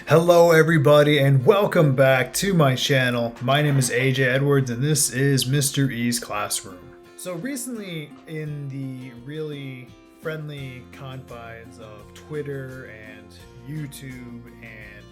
Hello everybody and welcome back to my channel. My name is AJ Edwards and this is Mr. E's Classroom. So recently in the really friendly confines of Twitter and YouTube and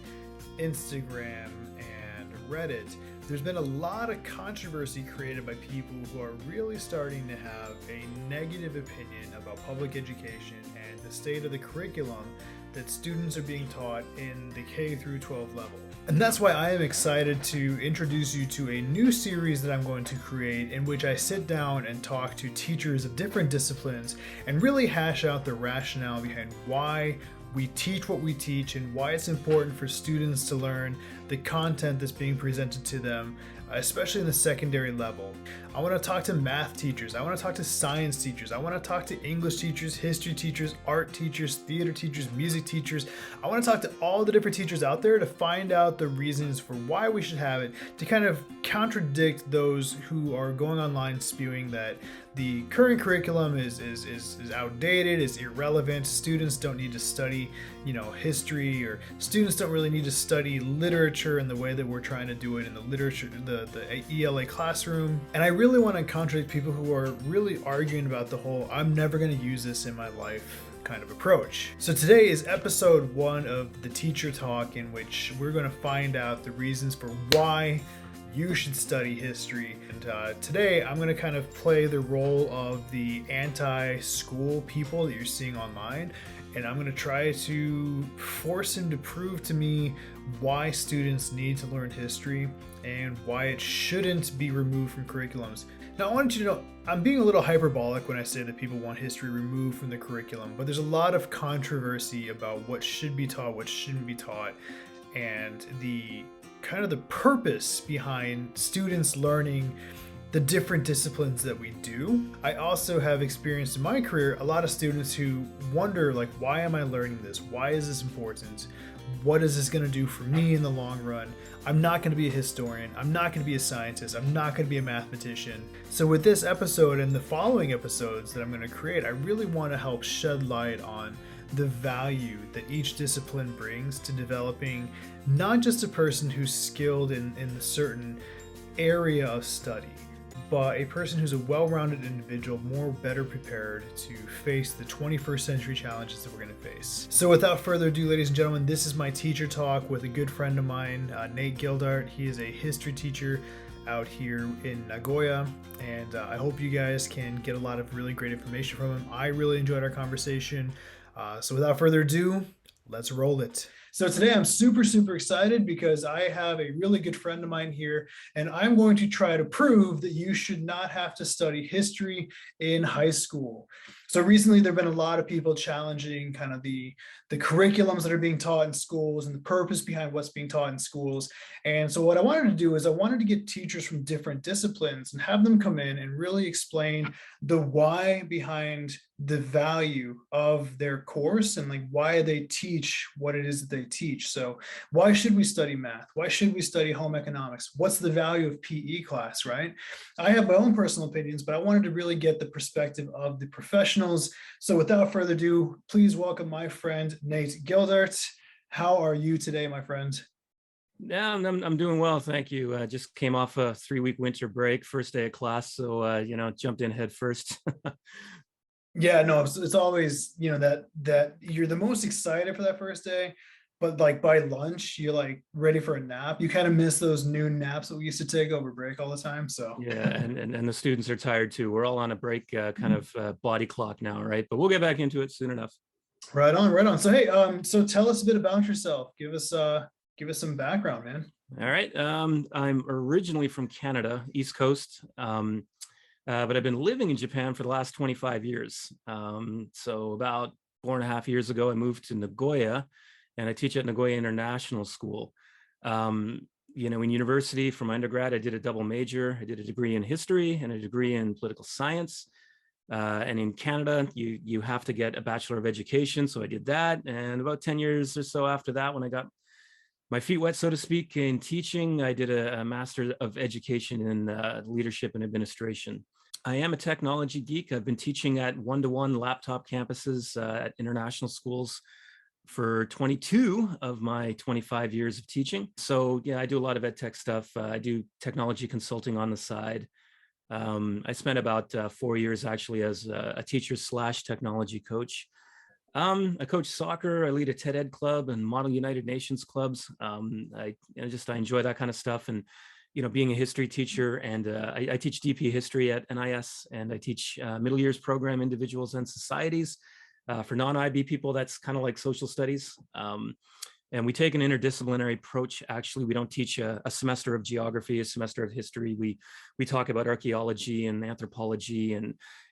Instagram and Reddit, there's been a lot of controversy created by people who are really starting to have a negative opinion about public education and the state of the curriculum that students are being taught in the K through 12 level. And that's why I am excited to introduce you to a new series that I'm going to create in which I sit down and talk to teachers of different disciplines and really hash out the rationale behind why we teach what we teach and why it's important for students to learn the content that's being presented to them, especially in the secondary level. I want to talk to math teachers, I want to talk to science teachers, I want to talk to English teachers, history teachers, art teachers, theater teachers, music teachers. I want to talk to all the different teachers out there to find out the reasons for why we should have it, to kind of contradict those who are going online spewing that the current curriculum is outdated, is irrelevant, students don't need to study, history, or students don't really need to study literature in the way that we're trying to do it in the literature, the ELA classroom. And I really want to contradict people who are really arguing about the whole "I'm never going to use this in my life" kind of approach. So today is episode 1 of the Teacher Talk, in which we're going to find out the reasons for why you should study history. And today I'm going to kind of play the role of the anti-school people that you're seeing online, and I'm going to try to force him to prove to me why students need to learn history and why it shouldn't be removed from curriculums. Now, I wanted you to know I'm being a little hyperbolic when I say that people want history removed from the curriculum, but there's a lot of controversy about what should be taught, what shouldn't be taught, and the kind of the purpose behind students learning the different disciplines that we do. I also have experienced in my career a lot of students who wonder, like, why am I learning this? Why is this important? What is this going to do for me in the long run? I'm not going to be a historian. I'm not going to be a scientist. I'm not going to be a mathematician. So with this episode and the following episodes that I'm going to create, I really want to help shed light on the value that each discipline brings to developing not just a person who's skilled in a certain area of study, but a person who's a well-rounded individual, better prepared to face the 21st century challenges that we're going to face. So without further ado, ladies and gentlemen, this is my teacher talk with a good friend of mine, Nate Gildart. He is a history teacher out here in Nagoya, and I hope you guys can get a lot of really great information from him. I really enjoyed our conversation. So without further ado, let's roll it. So today I'm super excited because I have a really good friend of mine here, and I'm going to try to prove that you should not have to study history in high school. So recently there have been a lot of people challenging kind of the curriculums that are being taught in schools and the purpose behind what's being taught in schools. And so what I wanted to do is I wanted to get teachers from different disciplines and have them come in and really explain the why behind the value of their course and like why they teach what it is that they teach. So why should we study math? Why should we study home economics? What's the value of PE class, right? I have my own personal opinions, but I wanted to really get the perspective of the professionals. So without further ado, please welcome my friend, Nate Gildart. How are you today, my friend? Yeah, I'm doing well, thank you. Just came off a 3-week winter break, first day of class, so jumped in head first. Yeah, no, it's always, that you're the most excited for that first day, but like by lunch, you're like ready for a nap. You kind of miss those noon naps that we used to take over break all the time. So Yeah, and the students are tired too. We're all on a break kind of body clock now, right? But we'll get back into it soon enough. right on, right on. So hey, so tell us a bit about yourself. Give us some background, man. All right. I'm originally from Canada, East Coast. But I've been living in Japan for the last 25 years. So about 4.5 years ago, I moved to Nagoya, and I teach at Nagoya International School. In university for my undergrad, I did a double major. I did a degree in history and a degree in political science. And in Canada, you have to get a Bachelor of Education. So I did that. And about 10 years or so after that, when I got my feet wet, so to speak, in teaching, I did a Master of Education in Leadership and Administration. I am a technology geek. I've been teaching at one-to-one laptop campuses at international schools for 22 of my 25 years of teaching. So yeah, I do a lot of ed tech stuff. I do technology consulting on the side. I spent about 4 years actually as a teacher slash technology coach. I coach soccer. I lead a TED Ed club and Model United Nations clubs. I enjoy that kind of stuff, and being a history teacher, and I teach DP history at NIS, and I teach middle years program individuals and societies. For non-IB people, that's kind of like social studies. And we take an interdisciplinary approach. Actually, we don't teach a semester of geography, a semester of history. We talk about archaeology and anthropology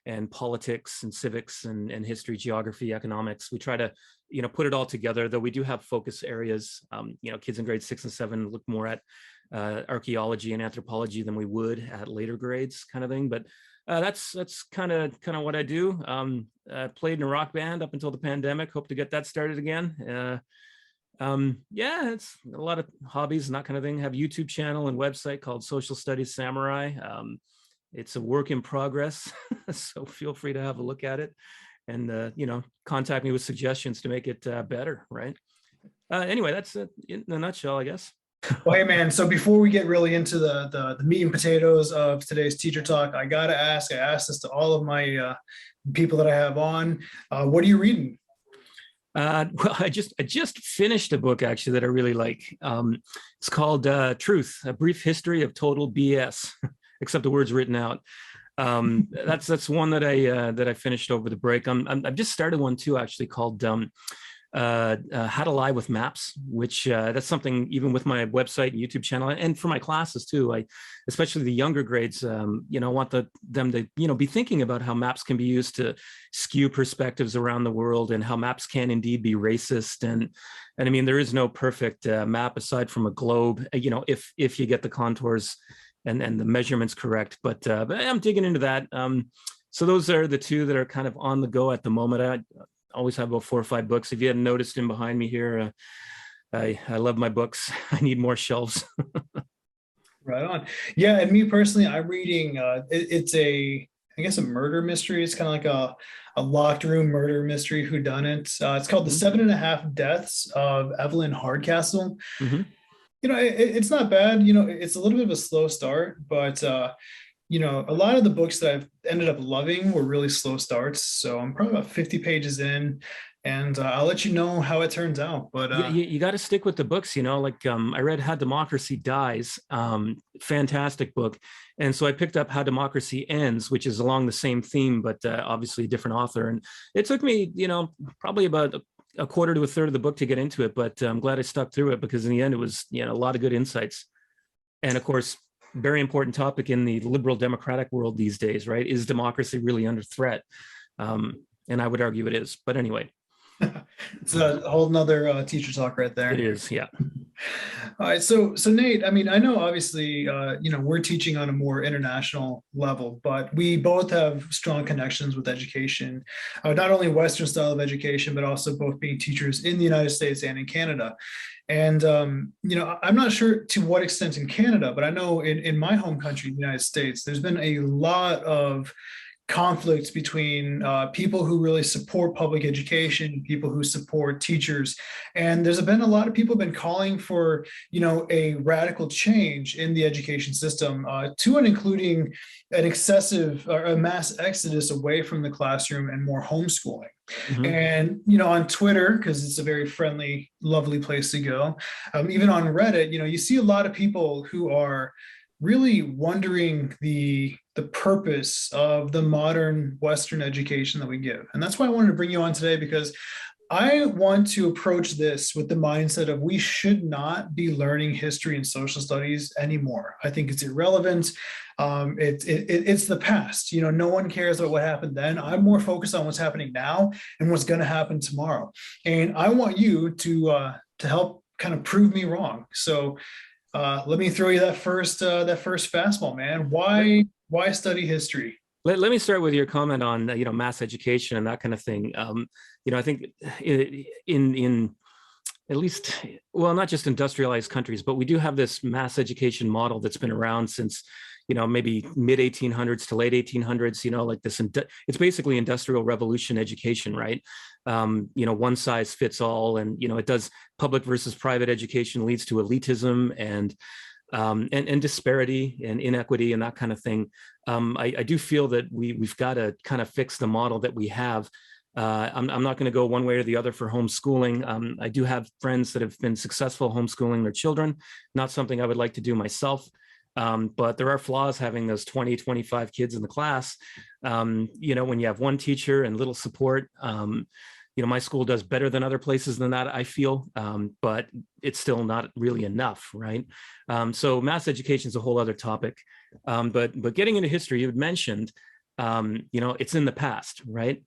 and politics and civics and history, geography, economics. We try to put it all together, though we do have focus areas. Kids in grades 6 and 7 look more at archaeology and anthropology than we would at later grades, kind of thing. But that's kind of what I do. Played in a rock band up until the pandemic. Hope to get that started again. Yeah, it's a lot of hobbies and that kind of thing. Have a YouTube channel and website called Social Studies Samurai. It's a work in progress, so feel free to have a look at it, and contact me with suggestions to make it better. Right. Anyway, that's it in a nutshell, I guess. Well, hey man, so before we get really into the meat and potatoes of today's teacher talk, I gotta ask, I asked this to all of my people that I have on, what are you reading? Well, I just finished a book actually that I really like. It's called Truth, A Brief History of Total BS, except the words written out. That's one that I finished over the break. I've just started one too, actually, called How to Lie with Maps, which that's something even with my website and YouTube channel, and for my classes too. Especially the younger grades, want them to be thinking about how maps can be used to skew perspectives around the world, and how maps can indeed be racist. And I mean, there is no perfect map aside from a globe. If you get the contours and the measurements correct. But I'm digging into that. So those are the two that are kind of on the go at the moment. I always have about 4 or 5 books. If you hadn't noticed in behind me here, I love my books. I need more shelves. Right on. Yeah, and me personally, I'm reading, it's I guess a murder mystery. It's kind of like a locked room murder mystery whodunit. It's called The 7.5 Deaths of Evelyn Hardcastle. Mm-hmm. It's not bad. It's a little bit of a slow start, but a lot of the books that I've ended up loving were really slow starts. So I'm probably about 50 pages in, and I'll let you know how it turns out. But you got to stick with the books, I read How Democracy Dies, fantastic book. And so I picked up How Democracy Ends, which is along the same theme, but obviously a different author. And it took me, probably about a quarter to a third of the book to get into it, but I'm glad I stuck through it, because in the end it was, a lot of good insights. And of course, very important topic in the liberal democratic world these days, right? Is democracy really under threat? And I would argue it is, but anyway. It's a whole nother teacher talk right there. It is, yeah. All right, so Nate, I mean, I know obviously, we're teaching on a more international level, but we both have strong connections with education, not only Western style of education, but also both being teachers in the United States and in Canada. And, I'm not sure to what extent in Canada, but I know in my home country, the United States, there's been a lot of conflicts between people who really support public education, people who support teachers. And there's been a lot of people been calling for, a radical change in the education system, to and including an excessive or a mass exodus away from the classroom and more homeschooling. Mm-hmm. And, on Twitter, because it's a very friendly, lovely place to go, even on Reddit, you see a lot of people who are really wondering the purpose of the modern Western education that we give. And that's why I wanted to bring you on today, because I want to approach this with the mindset of we should not be learning history and social studies anymore. I think it's irrelevant. It's the past. No one cares about what happened then. I'm more focused on what's happening now and what's going to happen tomorrow. And I want you to help kind of prove me wrong. So let me throw you that first fastball, man. Why study history? Let me start with your comment on mass education and that kind of thing. I think in at least, well, not just industrialized countries, but we do have this mass education model that's been around since maybe mid 1800s to late 1800s, like this, it's basically industrial revolution education, right? One size fits all. And, it does public versus private education leads to elitism and disparity and inequity and that kind of thing. I do feel that we've got to kind of fix the model that we have. I'm not going to go one way or the other for homeschooling. I do have friends that have been successful homeschooling their children, not something I would like to do myself. But there are flaws having those 20, 25 kids in the class. When you have one teacher and little support, my school does better than other places than that, I feel, but it's still not really enough, right? So mass education is a whole other topic. But getting into history, you had mentioned, it's in the past, right?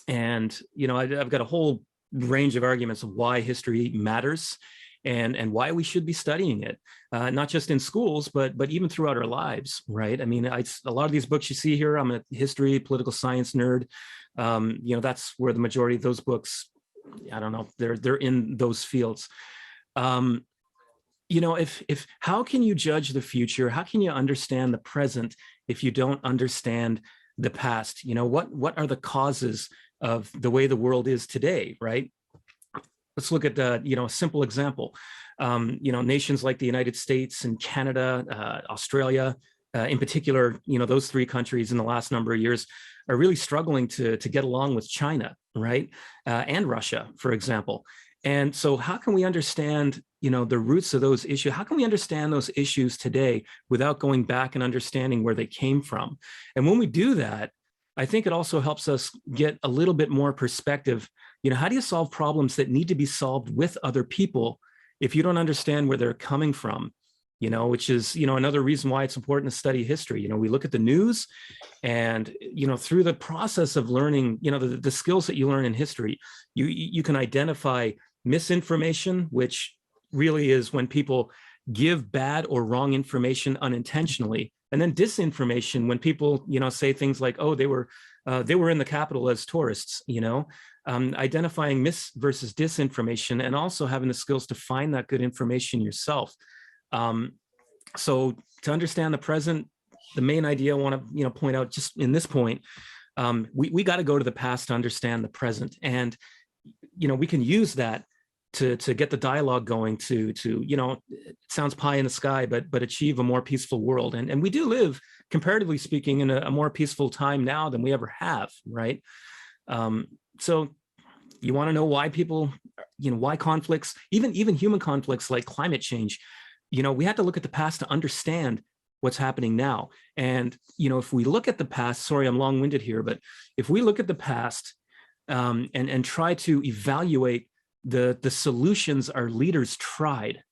And, I've got a whole range of arguments of why history matters and why we should be studying it, not just in schools, but even throughout our lives, right? I mean, a lot of these books you see here, I'm a history, political science nerd. That's where the majority of those books, I don't know, they're in those fields. If how can you judge the future? How can you understand the present if you don't understand the past? What are the causes of the way the world is today, right? Let's look at a simple example. Nations like the United States and Canada, Australia, in particular, those three countries in the last number of years are really struggling to get along with China, right? And Russia, for example. And so how can we understand, the roots of those issues? How can we understand those issues today without going back and understanding where they came from? And when we do that, I think it also helps us get a little bit more perspective. How do you solve problems that need to be solved with other people if you don't understand where they're coming from? Which is, another reason why it's important to study history. We look at the news and, through the process of learning, the skills that you learn in history, you can identify misinformation, which really is when people give bad or wrong information unintentionally, and then disinformation when people, say things like, oh, they were in the Capitol as tourists, identifying mis versus disinformation, and also having the skills to find that good information yourself. So to understand the present, the main idea I want to, point out just in this point, we got to go to the past to understand the present. And, we can use that to get the dialogue going to, it sounds pie in the sky, but achieve a more peaceful world. And we do live, comparatively speaking, in a more peaceful time now than we ever have, right? So you want to know why people, why conflicts, even human conflicts like climate change, we have to look at the past to understand what's happening now. And, if we look at the past, sorry, I'm long-winded here, but if we look at the past and try to evaluate the solutions our leaders tried,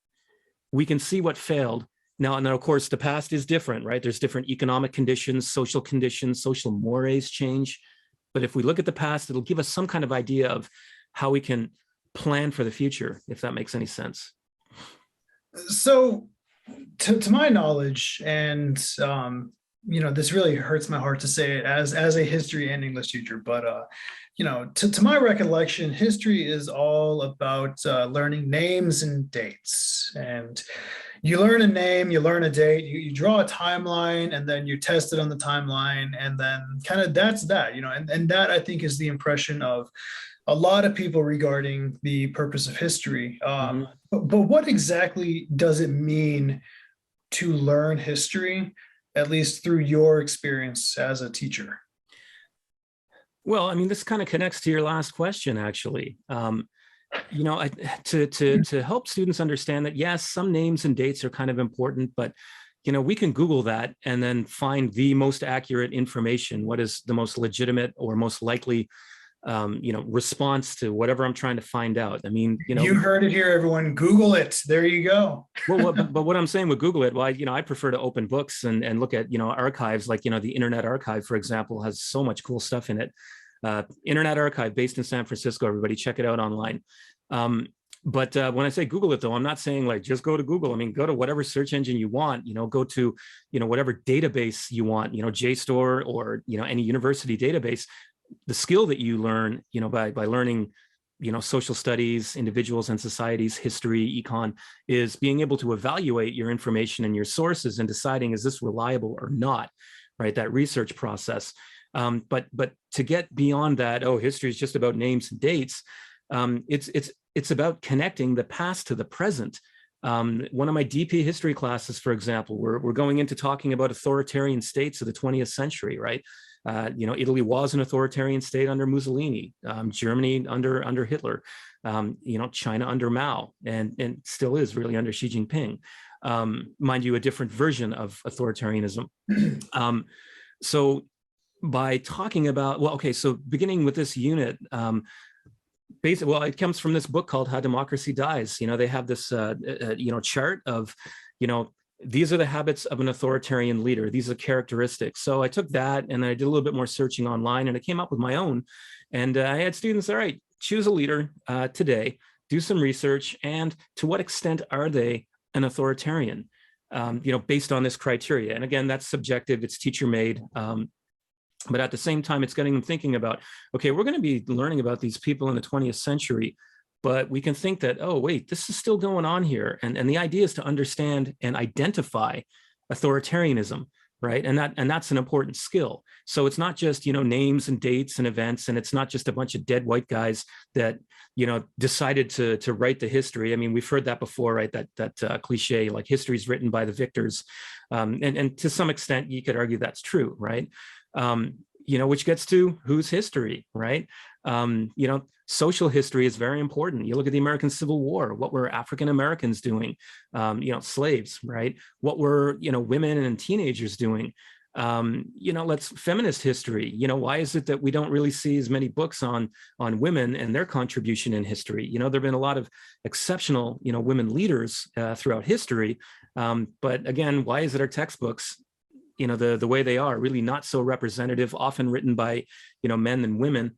we can see what failed. Now, of course, the past is different, right? There's different economic conditions, social mores change. But if we look at the past, it'll give us some kind of idea of how we can plan for the future, if that makes any sense. So to my knowledge, and this really hurts my heart to say it as a history and English teacher, but to my recollection, history is all about learning names and dates. And you learn a name, you learn a date, you draw a timeline, and then you test it on the timeline, and then kind of that's that, and that, I think, is the impression of a lot of people regarding the purpose of history. But what exactly does it mean to learn history, at least through your experience as a teacher? Well, I mean, this kind of connects to your last question, actually. To help students understand that, yes, some names and dates are kind of important, but we can Google that and then find the most accurate information. What is the most legitimate or most likely response to whatever I'm trying to find out? I mean, you heard it here, everyone. Google it. There you go. But what I'm saying with Google it, well, I prefer to open books and look at, archives, like, the Internet Archive, for example, has so much cool stuff in it. Internet Archive, based in San Francisco. Everybody check it out online. But when I say Google it, though, I'm not saying like just go to Google. I mean, go to whatever search engine you want, go to, whatever database you want, JSTOR or, any university database. The skill that you learn, by learning, social studies, individuals and societies, history, econ, is being able to evaluate your information and your sources and deciding, is this reliable or not, right? That research process. But to get beyond that, oh, history is just about names and dates. It's about connecting the past to the present. One of my DP history classes, for example, we're going into talking about authoritarian states of the 20th century, right? Italy was an authoritarian state under Mussolini, Germany under Hitler, China under Mao, and still is really under Xi Jinping. Mind you, a different version of authoritarianism. So by talking about, well, okay, so beginning with this unit, basically, well, it comes from this book called How Democracy Dies. They have this, chart of, these are the habits of an authoritarian leader. These are characteristics. So I took that and I did a little bit more searching online, and I came up with my own. And I had students, all right, choose a leader today, do some research, and to what extent are they an authoritarian, based on this criteria. And again, that's subjective, it's teacher made. But at the same time, it's getting them thinking about, okay, we're going to be learning about these people in the 20th century, but we can think that, oh, wait, this is still going on here. And the idea is to understand and identify authoritarianism, right? And that's an important skill. So it's not just, names and dates and events, and it's not just a bunch of dead white guys that, decided to write the history. I mean, we've heard that before, right? That cliche, like history is written by the victors. And to some extent, you could argue that's true, right? Which gets to whose history, right? Social history is very important. You look at the American Civil War, what were African Americans doing? Slaves, right? What were, women and teenagers doing? Feminist history. Why is it that we don't really see as many books on women and their contribution in history? There've been a lot of exceptional, women leaders throughout history. But again, why is it our textbooks, the way they are, really not so representative, often written by, men than women,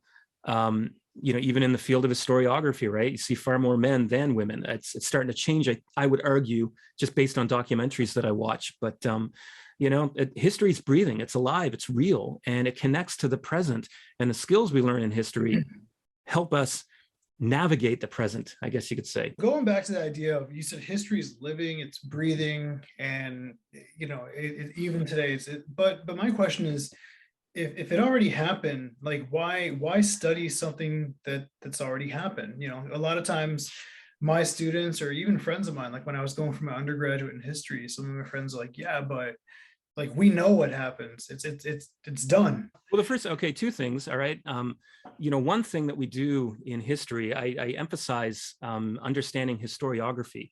even in the field of historiography, right? You see far more men than women. It's starting to change, I would argue, just based on documentaries that I watch. But, history is breathing, it's alive, it's real, and it connects to the present. And the skills we learn in history help us navigate the present, I guess you could say. Going back to the idea of, you said history is living, it's breathing, and even today but my question is, if it already happened, like why study something that's already happened? A lot of times my students, or even friends of mine, like when I was going for my undergraduate in history, some of my friends are like, yeah, but like, we know what happens. It's done. Well, two things. All right. One thing that we do in history, I emphasize understanding historiography,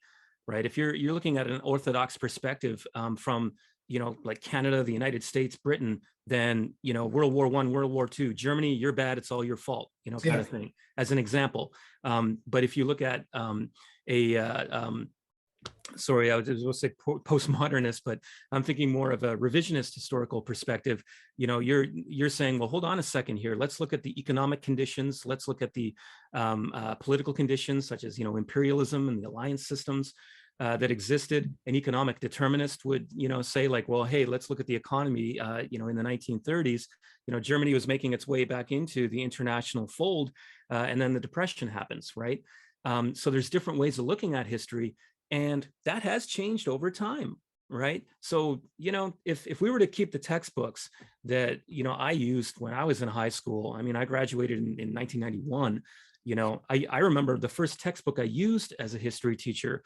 right? If you're looking at an orthodox perspective from, like Canada, the United States, Britain, then, World War I, World War II, Germany, you're bad, it's all your fault, kind of thing, as an example. But if you look at sorry, I was going to say postmodernist, but I'm thinking more of a revisionist historical perspective. You're saying, well, hold on a second here. Let's look at the economic conditions. Let's look at the political conditions, such as, imperialism and the alliance systems that existed. An economic determinist would, say like, well, hey, let's look at the economy, in the 1930s. Germany was making its way back into the international fold, and then the Depression happens, right? So there's different ways of looking at history. And that has changed over time, right? So, if we were to keep the textbooks that, I used when I was in high school, I mean, I graduated in 1991, I remember the first textbook I used as a history teacher,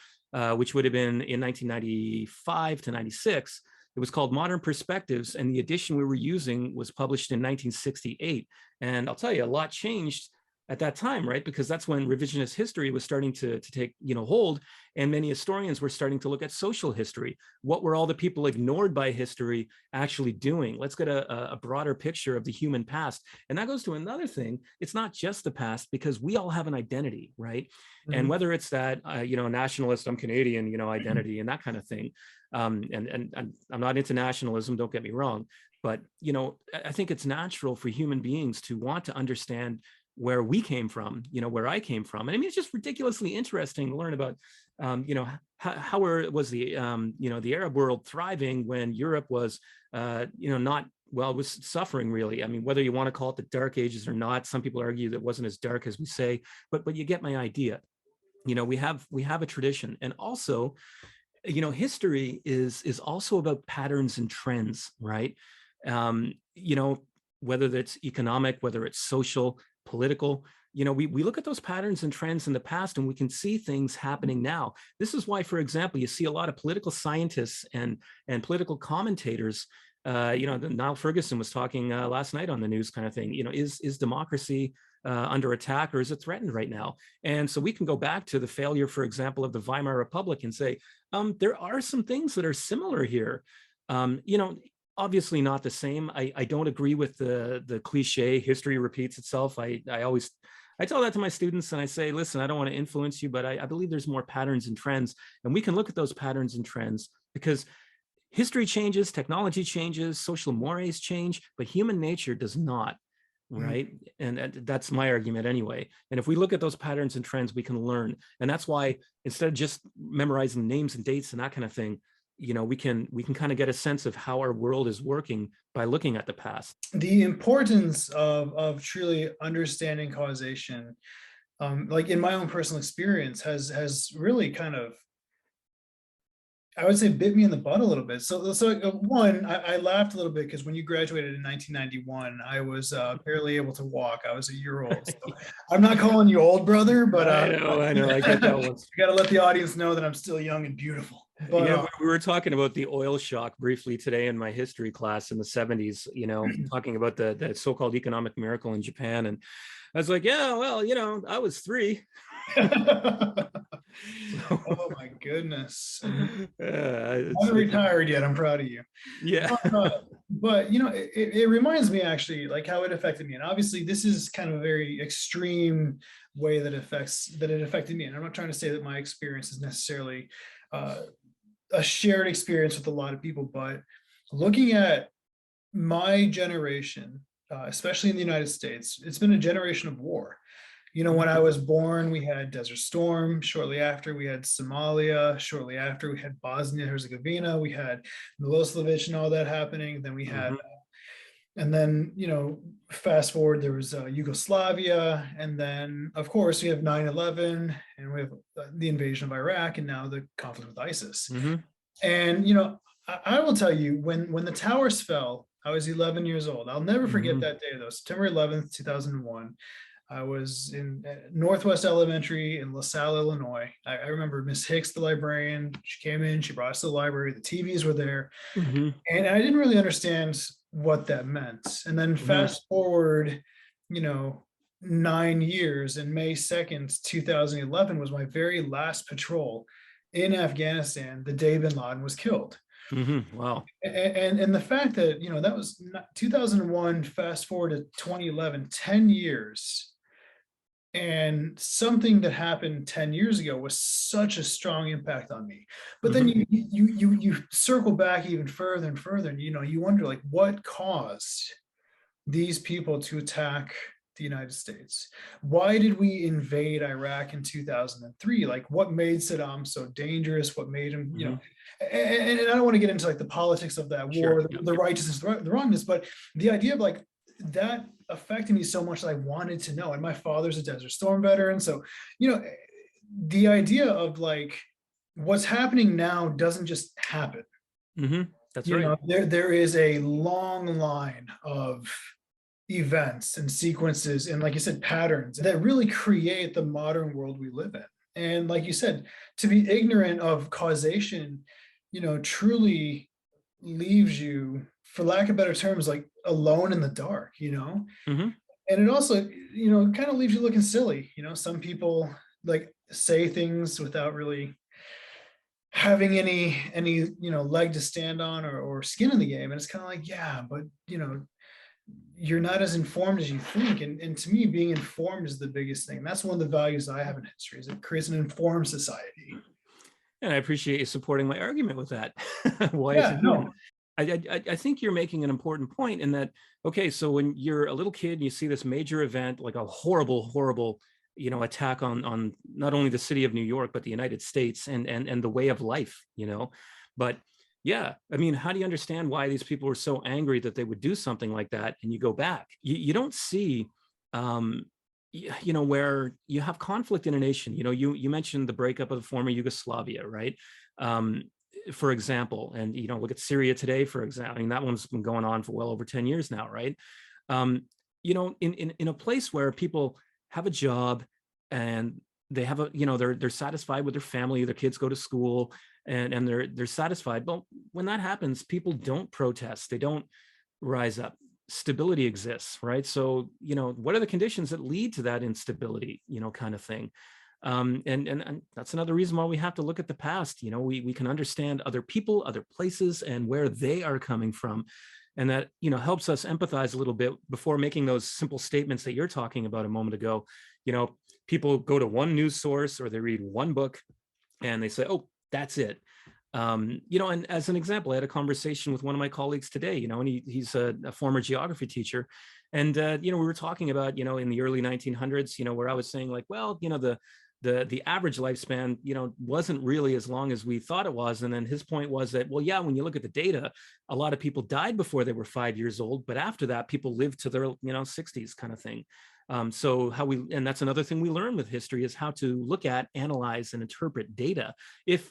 which would have been in 1995 to 96. It was called Modern Perspectives, and the edition we were using was published in 1968. And I'll tell you, a lot changed at that time, right? Because that's when revisionist history was starting to take, hold, and many historians were starting to look at social history. What were all the people ignored by history actually doing? Let's get a broader picture of the human past. And that goes to another thing. It's not just the past, because we all have an identity, right? Mm-hmm. And whether it's that, nationalist, I'm Canadian, identity and that kind of thing. And I'm not into nationalism, don't get me wrong. But, I think it's natural for human beings to want to understand where we came from, where I came from. And I mean, it's just ridiculously interesting to learn about, how was the, the Arab world thriving when Europe was, not well, it was suffering, really. I mean, whether you want to call it the Dark Ages or not, some people argue that it wasn't as dark as we say, but you get my idea. We have a tradition, and also, history is also about patterns and trends, right? um, you know whether that's economic, whether it's social, political, we look at those patterns and trends in the past, and we can see things happening now. This is why, for example, you see a lot of political scientists and political commentators. Niall Ferguson was talking last night on the news, kind of thing. Is democracy under attack, or is it threatened right now? And so we can go back to the failure, for example, of the Weimar Republic and say, there are some things that are similar here. Obviously not the same. I don't agree with the cliche, history repeats itself. I tell that to my students, and I say, listen, I don't want to influence you, but I believe there's more patterns and trends, and we can look at those patterns and trends because history changes, technology changes, social mores change, but human nature does not. Right. And that's my argument anyway. And if we look at those patterns and trends, we can learn. And that's why, instead of just memorizing names and dates and that kind of thing, we can kind of get a sense of how our world is working by looking at the past. The importance of truly understanding causation, like in my own personal experience, has really kind of, I would say, bit me in the butt a little bit. So one, I laughed a little bit because when you graduated in 1991, I was barely able to walk. I was a year old. So I'm not calling you old, brother, but I know, I get that one. You got to let the audience know that I'm still young and beautiful. But we were talking about the oil shock briefly today in my history class in the 70s, talking about the so-called economic miracle in Japan. And I was like, yeah, well, I was 3. Oh my goodness. I haven't retired yet. I'm proud of you. Yeah. But it reminds me actually like how it affected me. And obviously this is kind of a very extreme way that it affected me. And I'm not trying to say that my experience is necessarily a shared experience with a lot of people, but looking at my generation, especially in the United States, it's been a generation of war. When I was born, we had Desert Storm. Shortly after, we had Somalia. Shortly after, we had Bosnia Herzegovina. We had Milosevic and all that happening. Then we had, and then, fast forward, there was Yugoslavia. And then, of course, we have 9/11, and we have the invasion of Iraq, and now the conflict with ISIS. And, I will tell you, when the towers fell, I was 11 years old. I'll never forget that day, though, September 11th, 2001. I was in Northwest Elementary in LaSalle, Illinois. I remember Miss Hicks, the librarian. She came in, she brought us to the library. The TVs were there. And I didn't really understand what that meant. And then fast forward, 9 years, and May 2nd, 2011 was my very last patrol in Afghanistan, the day bin Laden was killed. Wow. And the fact that, that was 2001, fast forward to 2011, 10 years. And something that happened 10 years ago was such a strong impact on me. But then you circle back even further and further, and you wonder, like, what caused these people to attack the United States? Why did we invade Iraq in 2003? Like, what made Saddam so dangerous? What made him, and I don't want to get into like the politics of that war, the righteousness, the wrongness, but the idea of like that affected me so much that I wanted to know. And my father's a Desert Storm veteran. So, the idea of like what's happening now doesn't just happen. That's right. There is a long line of events and sequences and, like you said, patterns that really create the modern world we live in. And like you said, to be ignorant of causation, truly leaves you, for lack of better terms, like alone in the dark, and it also, kind of leaves you looking silly. Some people like say things without really having any leg to stand on or skin in the game. And it's kind of like, yeah, but you're not as informed as you think. And to me, being informed is the biggest thing. And that's one of the values I have in history, is it creates an informed society. And I appreciate you supporting my argument with that. Why Yeah, is it important? I think you're making an important point in that, okay, so when you're a little kid and you see this major event, like a horrible, attack on not only the city of New York, but the United States and the way of life, but Yeah, I mean, how do you understand why these people were so angry that they would do something like that? And you go back, you don't see, um, where you have conflict in a nation. You mentioned the breakup of the former Yugoslavia, right? Um, for example, and look at Syria today, for example. I mean, that one's been going on for well over 10 years now, right? Um, in a place where people have a job and they have they're satisfied with their family, their kids go to school, and they're satisfied. But when that happens, people don't protest, they don't rise up. Stability exists, right? So what are the conditions that lead to that instability, kind of thing. And that's another reason why we have to look at the past. We can understand other people, other places, and where they are coming from, and that helps us empathize a little bit before making those simple statements that you're talking about a moment ago. People go to one news source or they read one book and they say, oh, that's it. And as an example, I had a conversation with one of my colleagues today, and he's a former geography teacher. And, we were talking about, in the early 1900s, where I was saying like, well, the average lifespan, wasn't really as long as we thought it was. And then his point was that, well, yeah, when you look at the data, a lot of people died before they were 5 years old, but after that, people lived to their, 60s kind of thing. And that's another thing we learn with history is how to look at, analyze, and interpret data if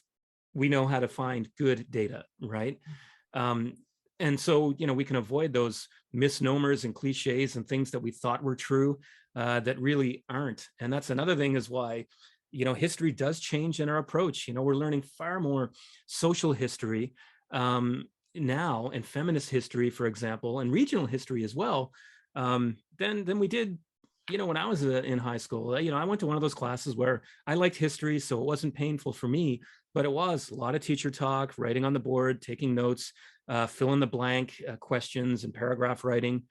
we know how to find good data, right? Um, and so, we can avoid those misnomers and cliches and things that we thought were true that really aren't. And that's another thing is why, history does change in our approach. We're learning far more social history now, and feminist history, for example, and regional history as well, than we did when I was in high school. I went to one of those classes where I liked history, so it wasn't painful for me, but it was a lot of teacher talk, writing on the board, taking notes, fill in the blank questions and paragraph writing.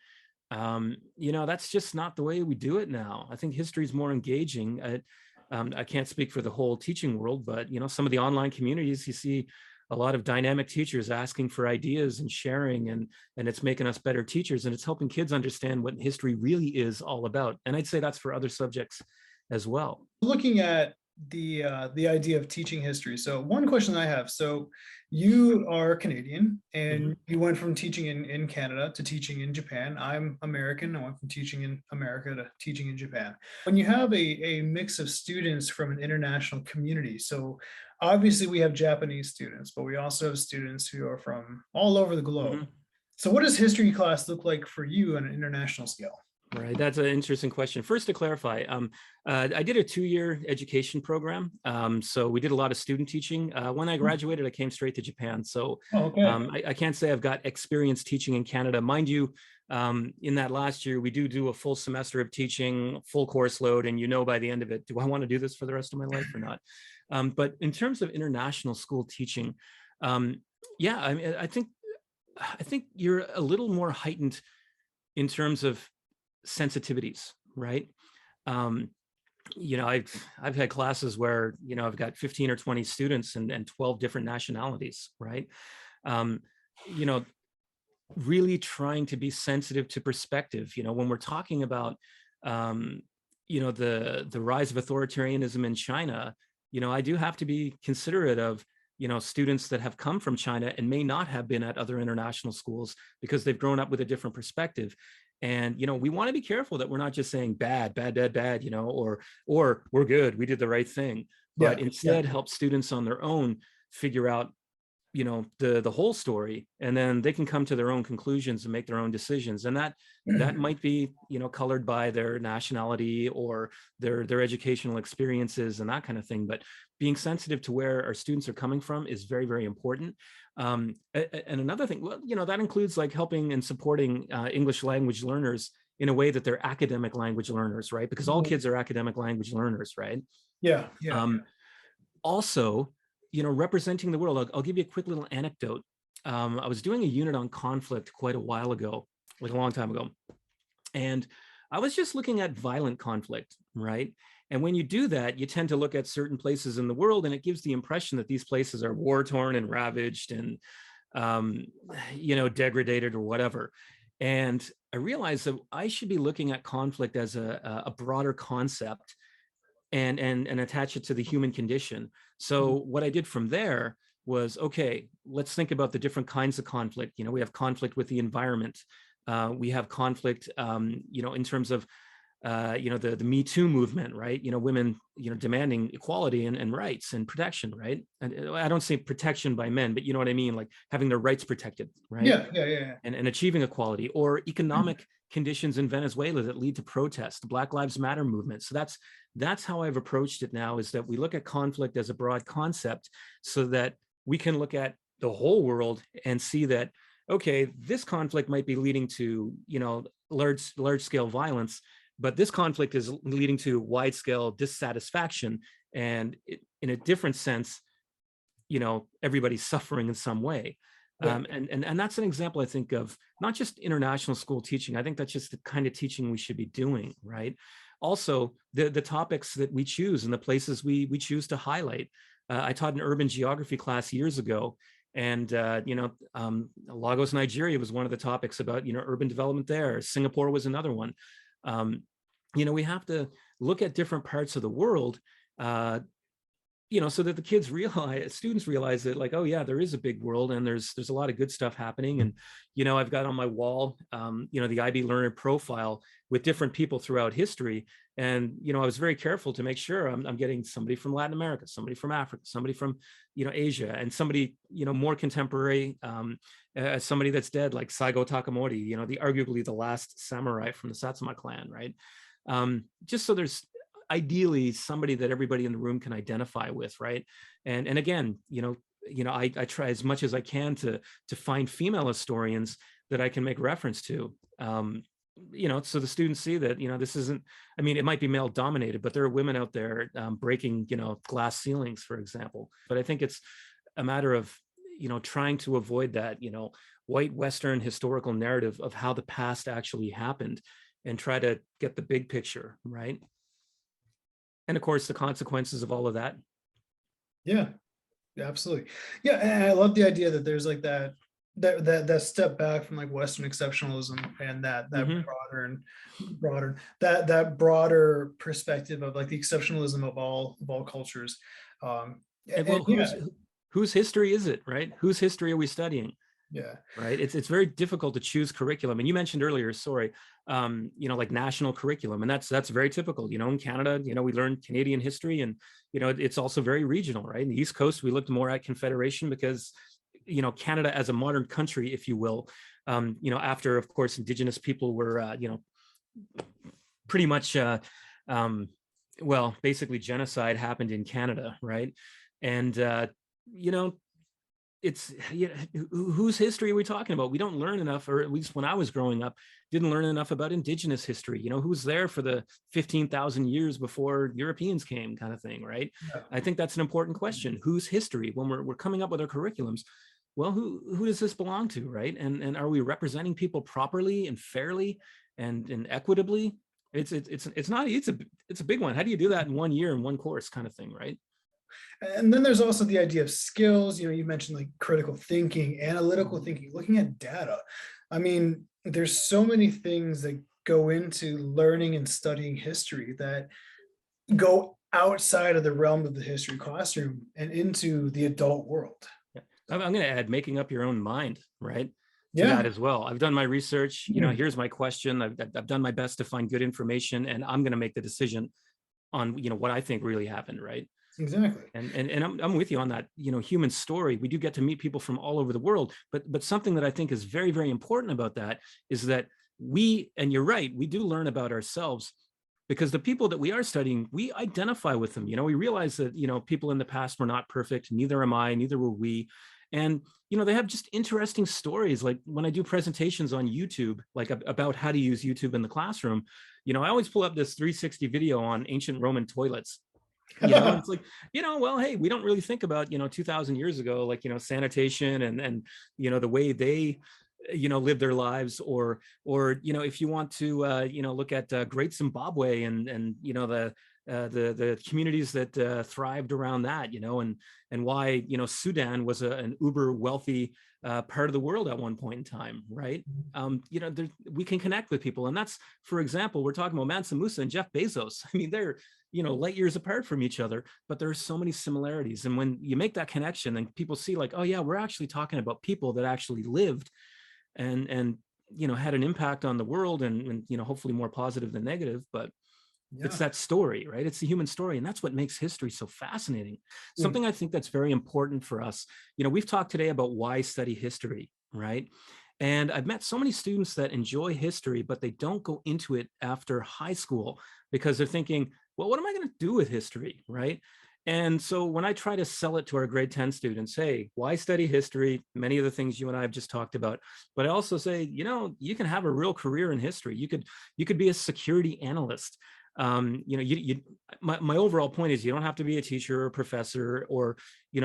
That's just not the way we do it now. I think history is more engaging. I can't speak for the whole teaching world, but some of the online communities, you see a lot of dynamic teachers asking for ideas and sharing, and it's making us better teachers, and it's helping kids understand what history really is all about. And I'd say that's for other subjects as well. Looking at the idea of teaching history. So one question I have, so you are Canadian and you went from teaching in Canada to teaching in Japan. I'm American. I went from teaching in America to teaching in Japan. When you have a mix of students from an international community, so obviously we have Japanese students, but we also have students who are from all over the globe. So what does history class look like for you on an international scale? Right, that's an interesting question. First, to clarify, I did a 2-year education program. So we did a lot of student teaching. When I graduated, I came straight to Japan. So I can't say I've got experience teaching in Canada. Mind you, in that last year, we do a full semester of teaching, full course load, and by the end of it, do I want to do this for the rest of my life or not? But in terms of international school teaching, yeah, I mean, I think you're a little more heightened in terms of sensitivities, right? I've had classes where I've got 15 or 20 students and 12 different nationalities, right? You know, really trying to be sensitive to perspective. When we're talking about the rise of authoritarianism in China, I do have to be considerate of students that have come from China and may not have been at other international schools because they've grown up with a different perspective. And we want to be careful that we're not just saying bad, or we're good, we did the right thing, but instead help students on their own figure out the whole story, and then they can come to their own conclusions and make their own decisions. And that might be colored by their nationality or their educational experiences and that kind of thing. But being sensitive to where our students are coming from is very, very important. And another thing, that includes like helping and supporting English language learners in a way that they're academic language learners, right? Because all kids are academic language learners, right? Also, representing the world. I'll give you a quick little anecdote. I was doing a unit on conflict quite a while ago, like a long time ago. And I was just looking at violent conflict, right? And when you do that, you tend to look at certain places in the world, and it gives the impression that these places are war-torn and ravaged and, degraded or whatever. And I realized that I should be looking at conflict as a broader concept and attach it to the human condition. So what I did from there was, okay, let's think about the different kinds of conflict. We have conflict with the environment. We have conflict, in terms of, the Me Too movement, right? Women, demanding equality and rights and protection, right? And I don't say protection by men, but you know what I mean? Like having their rights protected, right? Yeah. And achieving equality, or economic conditions in Venezuela that lead to protest, the Black Lives Matter movement. So that's how I've approached it now, is that we look at conflict as a broad concept so that we can look at the whole world and see that, okay, this conflict might be leading to, large scale violence, but this conflict is leading to wide scale dissatisfaction. And in a different sense, everybody's suffering in some way. Yeah. And that's an example, I think, of not just international school teaching. I think that's just the kind of teaching we should be doing, right? Also, the topics that we choose and the places we choose to highlight. I taught an urban geography class years ago, and Lagos, Nigeria was one of the topics about urban development there. Singapore was another one. We have to look at different parts of the world, so that the students realize that, like, oh yeah, there is a big world, and there's a lot of good stuff happening. And I've got on my wall, the IB Learner profile with different people throughout history, and I was very careful to make sure I'm getting somebody from Latin America, somebody from Africa, somebody from Asia, and somebody more contemporary, somebody that's dead, like Saigo Takamori, arguably the last samurai from the Satsuma clan, right? Just so there's ideally somebody that everybody in the room can identify with, right? And again, I try as much as I can to find female historians that I can make reference to, so the students see that this isn't. I mean, it might be male dominated, but there are women out there breaking glass ceilings, for example. But I think it's a matter of trying to avoid that white Western historical narrative of how the past actually happened, and try to get the big picture, right? And of course, the consequences of all of that. Yeah, absolutely. Yeah, and I love the idea that there's like that step back from like Western exceptionalism, and that Mhm. broader perspective of like the exceptionalism of all cultures. And And well, yeah, whose history is it, right? Whose history are we studying? yeah, Right. It's very difficult to choose curriculum. And you mentioned earlier, sorry, like national curriculum, and that's very typical. In Canada, we learn Canadian history, and it's also very regional, right? In the East Coast, we looked more at Confederation because Canada as a modern country, if you will, after, of course, Indigenous people were pretty much basically genocide happened in Canada, right? And you know it's whose history are we talking about? We don't learn enough, or at least when I was growing up, didn't learn enough about Indigenous history. Who's there for the 15,000 years before Europeans came, kind of thing, right? yeah. I think that's an important question. Whose history, when we're coming up with our curriculums, well, who does this belong to, right? And are we representing people properly and fairly and equitably? It's not, it's a big one. How do you do that in 1 year in one course, kind of thing, right? And then there's also the idea of skills. You mentioned like critical thinking, analytical thinking, looking at data. I mean, there's so many things that go into learning and studying history that go outside of the realm of the history classroom and into the adult world. Yeah. I'm going to add making up your own mind, right? To that Yeah. as well. I've done my research. Yeah, Here's my question. I've done my best to find good information, and I'm going to make the decision on what I think really happened, right? exactly. And I'm with you on that. Human story. We do get to meet people from all over the world, but something that I think is very, very important about that is that and you're right, we do learn about ourselves, because the people that we are studying, we identify with them. We realize that people in the past were not perfect. Neither am I. Neither were we. And they have just interesting stories. Like when I do presentations on YouTube, like about how to use YouTube in the classroom, I always pull up this 360 video on ancient Roman toilets. And it's like, well, hey, we don't really think about 2000 years ago, like sanitation and the way they live their lives, or if you want to look at Great Zimbabwe and the communities that thrived around that, and why Sudan was an uber wealthy part of the world at one point in time, right? We can connect with people. And that's, for example, we're talking about Mansa Musa and Jeff Bezos. I mean, they're, light years apart from each other, but there are so many similarities. And when you make that connection, then people see like, oh yeah, we're actually talking about people that actually lived and had an impact on the world and hopefully more positive than negative, but it's that story, right? It's the human story. And that's what makes history so fascinating. Something I think that's very important for us. We've talked today about why study history, right? And I've met so many students that enjoy history, but they don't go into it after high school because they're thinking, well, what am I going to do with history, right? And so when I try to sell it to our grade 10 students, hey, why study history? Many of the things you and I have just talked about, but I also say, you can have a real career in history. You could be a security analyst. My overall point is you don't have to be a teacher or a professor or,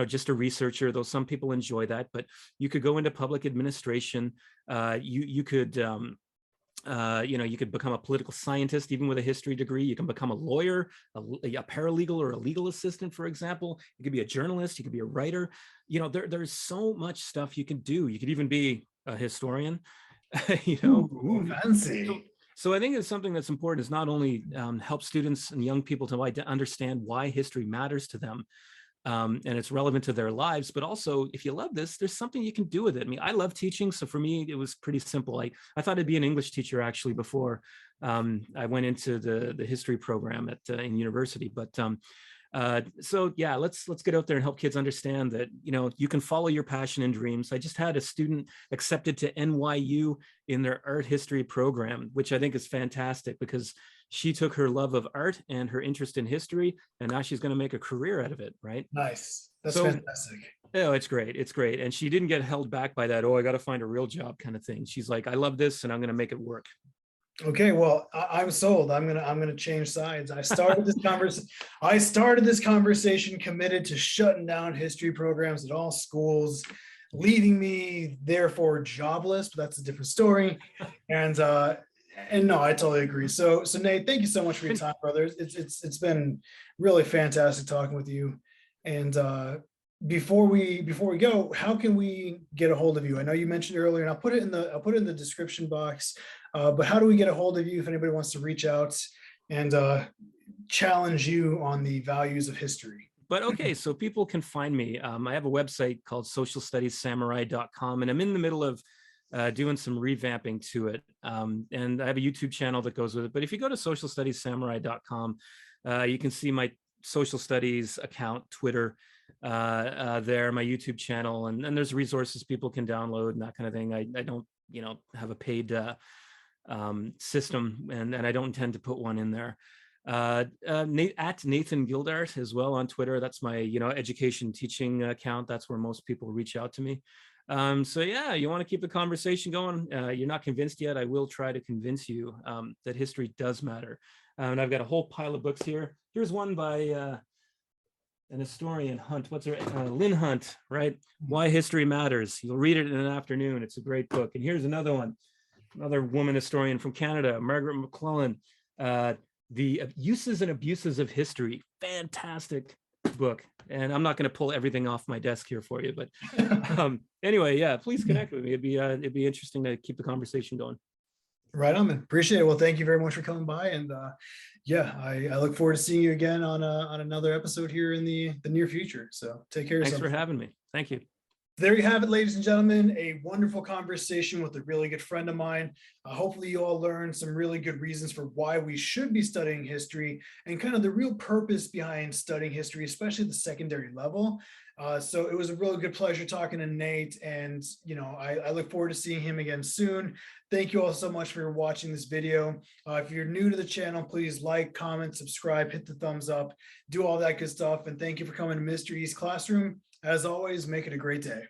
just a researcher, though some people enjoy that, but you could go into public administration. You could become a political scientist, even with a history degree. You can become a lawyer, a paralegal, or a legal assistant, for example. You could be a journalist. You could be a writer. There's so much stuff you can do. You could even be a historian. Ooh, fancy. So I think it's something that's important is not only help students and young people to understand why history matters to them, and it's relevant to their lives, but also if you love this, there's something you can do with it. I mean, I love teaching. So for me, it was pretty simple. I thought I'd be an English teacher actually before I went into the history program in university. But so yeah, let's get out there and help kids understand that, you can follow your passion and dreams. I just had a student accepted to NYU in their art history program, which I think is fantastic because she took her love of art and her interest in history, and now she's going to make a career out of it, right? Nice. That's fantastic. Oh, it's great. It's great. And she didn't get held back by that, oh, I got to find a real job kind of thing. She's like, I love this and I'm going to make it work. Okay, well, I'm sold. I'm gonna change sides. I started this conversation committed to shutting down history programs at all schools, leaving me therefore jobless. But that's a different story. And no, I totally agree. So Nate, thank you so much for your time, brother. It's been really fantastic talking with you. And before we go, how can we get a hold of you? I know you mentioned earlier, and I'll put it in the description box. But how do we get a hold of you if anybody wants to reach out and challenge you on the values of history? But okay, so people can find me. I have a website called socialstudiessamurai.com, and I'm in the middle of doing some revamping to it. And I have a YouTube channel that goes with it. But if you go to socialstudiessamurai.com, you can see my social studies account, Twitter, there, my YouTube channel, and there's resources people can download and that kind of thing. I don't, have a paid system, and I don't intend to put one in there. At Nathan Gildart as well on Twitter. That's my education teaching account. That's where most people reach out to me. So yeah, you want to keep the conversation going. You're not convinced yet. I will try to convince you that history does matter. And I've got a whole pile of books here. Here's one by an historian, Hunt. What's her? Lynn Hunt, right? Why History Matters. You'll read it in an afternoon. It's a great book. And here's another one. Another woman historian from Canada, Margaret McClellan, The Uses and Abuses of History. Fantastic book. And I'm not going to pull everything off my desk here for you, but anyway, yeah, please connect with me. It'd be interesting to keep the conversation going. Right on, man. Appreciate it. Well, thank you very much for coming by. And yeah, I look forward to seeing you again on another episode here in the near future. So take care of yourself. Thanks for having me. Thank you. There you have it, ladies and gentlemen, a wonderful conversation with a really good friend of mine. Hopefully you all learned some really good reasons for why we should be studying history and kind of the real purpose behind studying history, especially the secondary level. So it was a really good pleasure talking to Nate, and I look forward to seeing him again soon. Thank you all so much for watching this video. If you're new to the channel, please like, comment, subscribe, hit the thumbs up, do all that good stuff. And thank you for coming to Mr. E's Classroom. As always, make it a great day.